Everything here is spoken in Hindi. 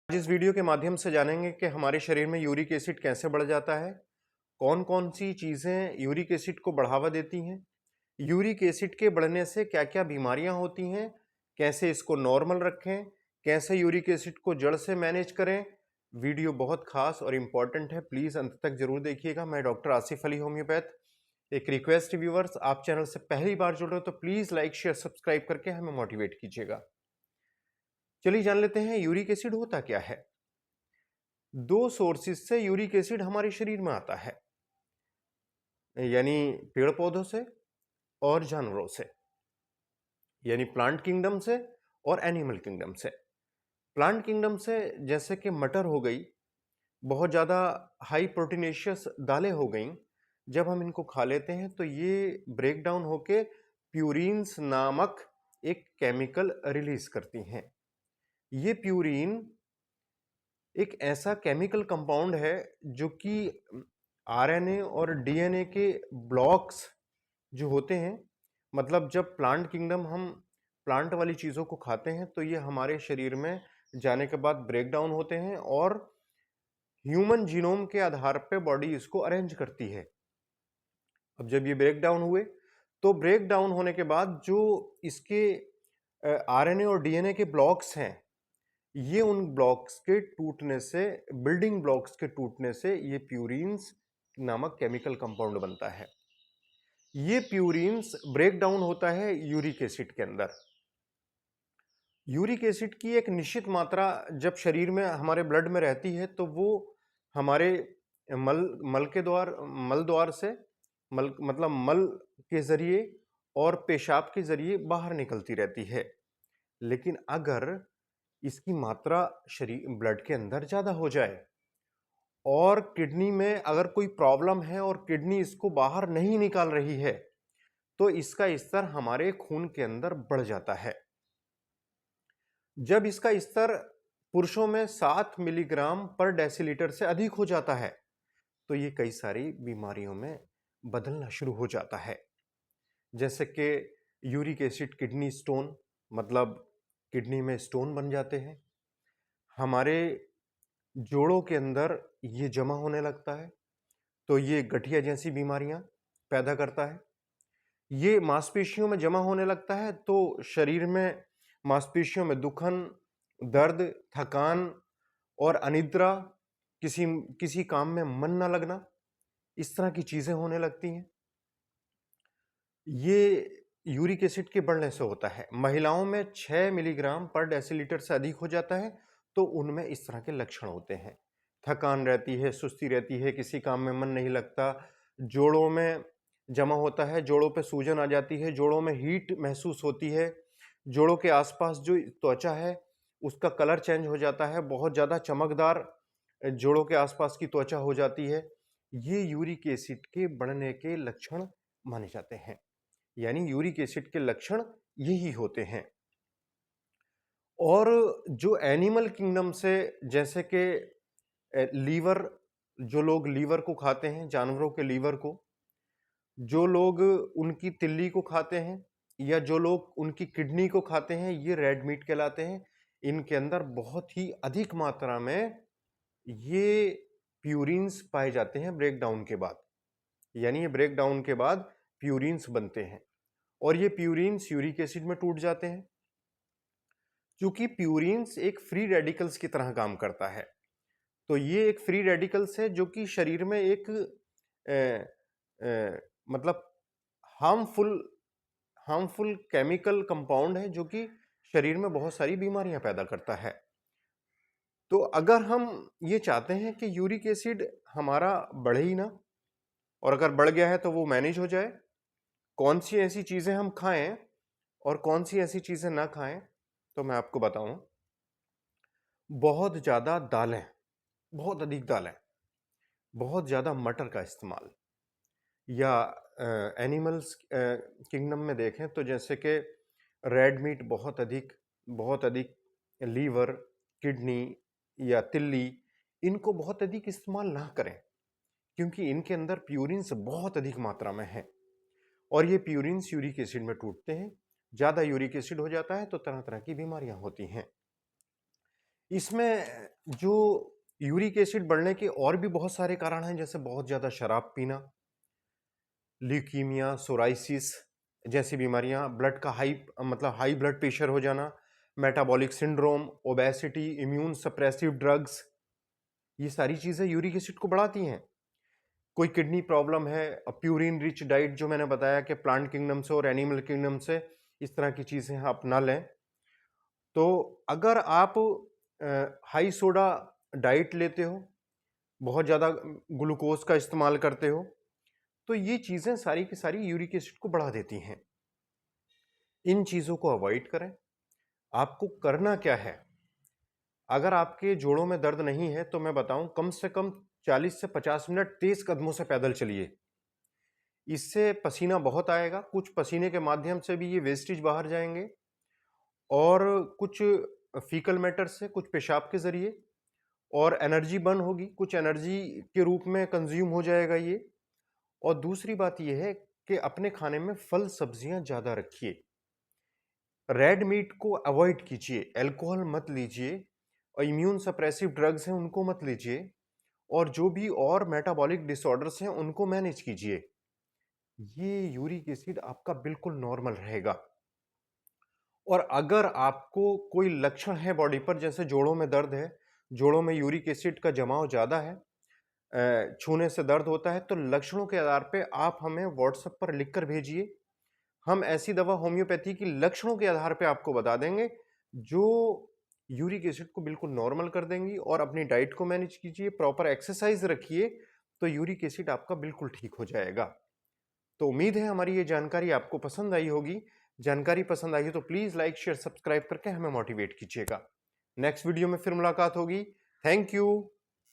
आज इस वीडियो के माध्यम से जानेंगे कि हमारे शरीर में यूरिक एसिड कैसे बढ़ जाता है, कौन-कौन सी चीज़ें यूरिक एसिड को बढ़ावा देती हैं, यूरिक एसिड के बढ़ने से क्या-क्या बीमारियां होती हैं, कैसे इसको नॉर्मल रखें, कैसे यूरिक एसिड को जड़ से मैनेज करें। वीडियो बहुत खास और इम्पॉर्टेंट है, प्लीज़ अंत तक जरूर देखिएगा। मैं डॉक्टर आसिफ अली होम्योपैथ। एक रिक्वेस्ट व्यूअर्स, आप चैनल से पहली बार जुड़ रहे हो तो प्लीज़ लाइक शेयर सब्सक्राइब करके हमें मोटिवेट कीजिएगा। चलिए जान लेते हैं यूरिक एसिड होता क्या है। दो सोर्सेस से यूरिक एसिड हमारे शरीर में आता है, यानी पेड़ पौधों से और जानवरों से, यानी प्लांट किंगडम से और एनिमल किंगडम से। प्लांट किंगडम से जैसे कि मटर हो गई, बहुत ज़्यादा हाई प्रोटीनेशियस दालें हो गई। जब हम इनको खा लेते हैं तो ये ब्रेक डाउन होके प्यूरिन्स नामक एक केमिकल रिलीज करती हैं। ये प्यूरिन एक ऐसा केमिकल कंपाउंड है जो कि आरएनए और डीएनए के ब्लॉक्स जो होते हैं, मतलब जब प्लांट किंगडम हम प्लांट वाली चीज़ों को खाते हैं तो ये हमारे शरीर में जाने के बाद ब्रेक डाउन होते हैं और ह्यूमन जीनोम के आधार पे बॉडी इसको अरेंज करती है। अब जब ये ब्रेक डाउन हुए तो ब्रेक डाउन होने के बाद जो इसके आरएनए और डीएनए के ब्लॉक्स हैं, ये उन ब्लॉक्स के टूटने से, बिल्डिंग ब्लॉक्स के टूटने से ये प्यूरिन्स नामक केमिकल कंपाउंड बनता है। ये प्यूरिन्स ब्रेक डाउन होता है यूरिक एसिड के अंदर। यूरिक एसिड की एक निश्चित मात्रा जब शरीर में हमारे ब्लड में रहती है तो वो हमारे मल मल द्वार से मतलब मल के जरिए और पेशाब के जरिए बाहर निकलती रहती है। लेकिन अगर इसकी मात्रा शरीर ब्लड के अंदर ज्यादा हो जाए और किडनी में अगर कोई प्रॉब्लम है और किडनी इसको बाहर नहीं निकाल रही है तो इसका स्तर हमारे खून के अंदर बढ़ जाता है। जब इसका स्तर पुरुषों में 7 मिलीग्राम पर डेसीलीटर से अधिक हो जाता है तो ये कई सारी बीमारियों में बदलना शुरू हो जाता है, जैसे कि यूरिक एसिड किडनी स्टोन, मतलब किडनी में स्टोन बन जाते हैं। हमारे जोड़ों के अंदर ये जमा होने लगता है तो ये गठिया जैसी बीमारियां पैदा करता है। ये मांसपेशियों में जमा होने लगता है तो शरीर में मांसपेशियों में दुखन, दर्द, थकान और अनिद्रा, किसी किसी काम में मन ना लगना, इस तरह की चीजें होने लगती हैं। ये यूरिक एसिड के बढ़ने से होता है। महिलाओं में 6 मिलीग्राम पर डेसीलीटर से अधिक हो जाता है तो उनमें इस तरह के लक्षण होते हैं। थकान रहती है, सुस्ती रहती है, किसी काम में मन नहीं लगता, जोड़ों में जमा होता है, जोड़ों पे सूजन आ जाती है, जोड़ों में हीट महसूस होती है, जोड़ों के आसपास जो त्वचा है उसका कलर चेंज हो जाता है, बहुत ज़्यादा चमकदार जोड़ों के आसपास की त्वचा हो जाती है। ये यूरिक एसिड के बढ़ने के लक्षण माने जाते हैं, यानी यूरिक एसिड के लक्षण यही होते हैं। और जो एनिमल किंगडम से, जैसे कि लीवर, जो लोग लीवर को खाते हैं, जानवरों के लीवर को, जो लोग उनकी तिल्ली को खाते हैं या जो लोग उनकी किडनी को खाते हैं, ये रेड मीट कहलाते हैं। इनके अंदर बहुत ही अधिक मात्रा में ये प्यूरिन्स पाए जाते हैं ब्रेक डाउन के बाद, यानी ये ब्रेक डाउन के बाद प्यूरिन्स बनते हैं और ये प्यूरिन्स यूरिक एसिड में टूट जाते हैं। क्योंकि प्यूरिन्स एक फ्री रेडिकल्स की तरह काम करता है, तो ये एक फ्री रेडिकल्स है जो कि शरीर में एक मतलब हार्मफुल हार्मफुल केमिकल कंपाउंड है जो कि शरीर में बहुत सारी बीमारियां पैदा करता है। तो अगर हम ये चाहते हैं कि यूरिक एसिड हमारा बढ़े ही ना, और अगर बढ़ गया है तो वो मैनेज हो जाए, कौन सी ऐसी चीजें हम खाएं और कौन सी ऐसी चीजें ना खाएं, तो मैं आपको बताऊं। बहुत ज्यादा दालें, बहुत अधिक दालें, बहुत ज्यादा मटर का इस्तेमाल, या एनिमल्स किंगडम में देखें तो जैसे कि रेड मीट बहुत अधिक लीवर, किडनी या तिल्ली, इनको बहुत अधिक इस्तेमाल ना करें क्योंकि इनके अंदर प्यूरिन्स बहुत अधिक मात्रा में है और ये प्यूरिन्स यूरिक एसिड में टूटते हैं। ज़्यादा यूरिक एसिड हो जाता है तो तरह तरह की बीमारियां होती हैं। इसमें जो यूरिक एसिड बढ़ने के और भी बहुत सारे कारण हैं, जैसे बहुत ज़्यादा शराब पीना, ल्यूकीमिया, सोराइसिस जैसी बीमारियां, ब्लड का हाई ब्लड प्रेशर हो जाना, metabolic syndrome, obesity, immune suppressive drugs, ये सारी चीज़ें यूरिक एसिड को बढ़ाती हैं। कोई किडनी प्रॉब्लम है, प्यूरिन रिच डाइट जो मैंने बताया कि प्लांट किंगडम से और एनिमल किंगडम से इस तरह की चीज़ें आप ना लें। तो अगर आप हाई सोडा डाइट लेते हो, बहुत ज़्यादा ग्लूकोज का इस्तेमाल करते हो, तो ये चीज़ें सारी की सारी यूरिक एसिड को बढ़ा देती हैं। इन चीज़ों को अवॉइड करें। आपको करना क्या है? अगर आपके जोड़ों में दर्द नहीं है तो मैं बताऊं, कम से कम 40 से 50 मिनट तेज कदमों से पैदल चलिए। इससे पसीना बहुत आएगा, कुछ पसीने के माध्यम से भी ये वेस्टेज बाहर जाएंगे और कुछ फीकल मैटर से, कुछ पेशाब के जरिए, और एनर्जी बर्न होगी, कुछ एनर्जी के रूप में कंज्यूम हो जाएगा ये। और दूसरी बात ये है कि अपने खाने में फल सब्जियां ज़्यादा रखिए, रेड मीट को अवॉइड कीजिए, अल्कोहल मत लीजिए, और इम्यून सप्रेसिव ड्रग्स हैं उनको मत लीजिए, और जो भी और मेटाबॉलिक डिसऑर्डर्स हैं उनको मैनेज कीजिए। ये यूरिक एसिड आपका बिल्कुल नॉर्मल रहेगा। और अगर आपको कोई लक्षण है बॉडी पर, जैसे जोड़ों में दर्द है, जोड़ों में यूरिक एसिड का जमाव ज़्यादा है, छूने से दर्द होता है, तो लक्षणों के आधार पे आप हमें व्हाट्सएप पर लिखकर भेजिए। हम ऐसी दवा होम्योपैथी की लक्षणों के आधार पे आपको बता देंगे जो यूरिक एसिड को बिल्कुल नॉर्मल कर देंगी। और अपनी डाइट को मैनेज कीजिए, प्रॉपर एक्सरसाइज रखिए, तो यूरिक एसिड आपका बिल्कुल ठीक हो जाएगा। तो उम्मीद है हमारी ये जानकारी आपको पसंद आई होगी। जानकारी पसंद आई हो तो प्लीज़ लाइक शेयर सब्सक्राइब करके हमें मोटिवेट कीजिएगा। नेक्स्ट वीडियो में फिर मुलाकात होगी। Thank you.